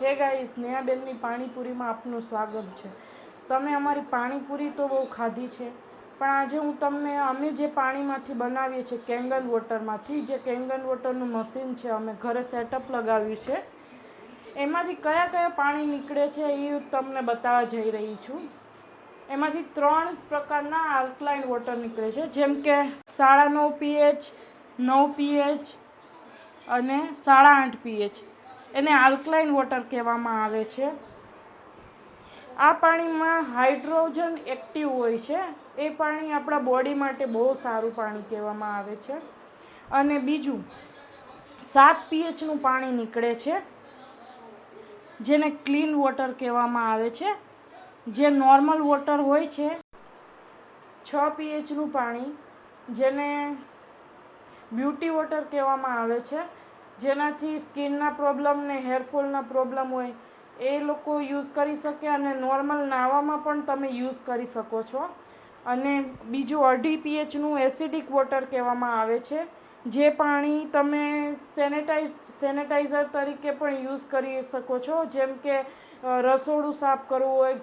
હે ગાઈસ, સ્નેહાબેનની પાણીપુરીમાં આપનું સ્વાગત છે। તમે અમારી પાણીપુરી તો બહુ ખાધી છે, પણ આજે હું તમને અમે જે પાણીમાંથી બનાવીએ છીએ કેંગન વોટરમાંથી, જે કેંગન વોટરનું મશીન છે, અમે ઘરે સેટઅપ લગાવ્યું છે, એમાંથી કયા કયા પાણી નીકળે છે એ તમને બતાવવા જઈ રહી છું। એમાંથી 3 પ્રકારના આલ્કલાઇન વોટર નીકળે છે, જેમ કે 9.5 pH, 9 pH અને 8.5 pH। એને આલ્કલાઇન વોટર કહેવામાં આવે છે। આ પાણીમાં હાઇડ્રોજન એક્ટિવ હોય છે, એ પાણી આપણા બોડી માટે બહુ સારું પાણી કહેવામાં આવે છે। અને બીજું 7 pHનું પાણી નીકળે છે, જેને ક્લીન વોટર કહેવામાં આવે છે। જે નોર્મલ વોટર હોય છે 6 pHનું પાણી, જેને બ્યુટી વોટર કહેવામાં આવે છે, જેનાથી સ્કિનના પ્રોબ્લેમ ને હેરફોલના પ્રોબ્લેમ હોય એ લોકો યુઝ કરી શકે, અને નોર્મલ નાહવામાં પણ તમે યુઝ કરી શકો છો। અને બીજું 2.5 pHનું એસિડિક વોટર કહેવામાં આવે છે, જે પાણી તમે સેનેટાઈઝર તરીકે પણ યુઝ કરી શકો છો, જેમ કે રસોડું સાફ કરવું હોય,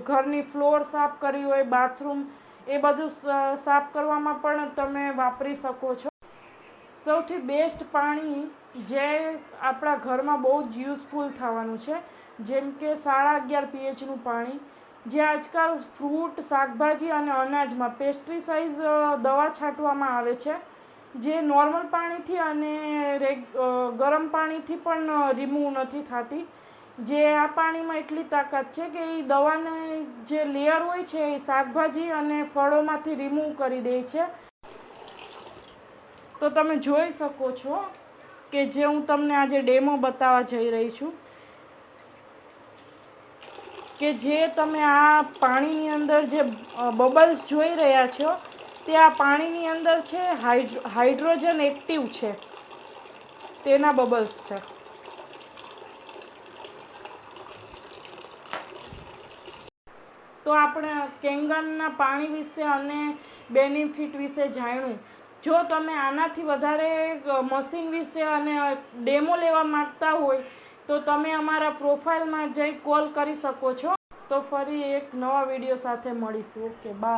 ઘરની ફ્લોર સાફ કરવી હોય, બાથરૂમ, એ બધું સાફ કરવામાં પણ તમે વાપરી શકો છો। સૌથી બેસ્ટ પાણી જે આપણા ઘરમાં બહુ જ યુઝફુલ થવાનું છે, જેમ કે 11.5 pHનું પાણી, જે આજકાલ ફ્રૂટ, શાકભાજી અને અનાજમાં પેસ્ટિસાઇડ દવા છાંટવામાં આવે છે, જે નોર્મલ પાણીથી અને ગરમ પાણીથી પણ રિમૂવ નથી થતી। જે આ પાણીમાં એટલી તાકાત છે કે એ દવાને જે લેયર હોય છે એ શાકભાજી અને ફળોમાંથી રિમૂવ કરી દે છે। તો તમે જોઈ શકો છો કે જે હું તમને આજે ડેમો બતાવવા જઈ રહી છું, કે જે તમે આ પાણીની અંદર જે બબલ્સ જોઈ રહ્યા છો તે આ પાણીની અંદર છે, હાઇડ્રોજન એક્ટિવ છે, તેના બબલ્સ છે। તો આપણે કેંગનના પાણી વિશે અને બેનિફિટ વિશે જાણ્યું। જો તમે આનાથી વધારે મશીન વિશે અને ડેમો લેવા માંગતા હોય તો તમે અમારા પ્રોફાઇલમાં જઈ કોલ કરી શકો છો। તો ફરી એક નવા વિડીયો સાથે મળીશું। Okay, by.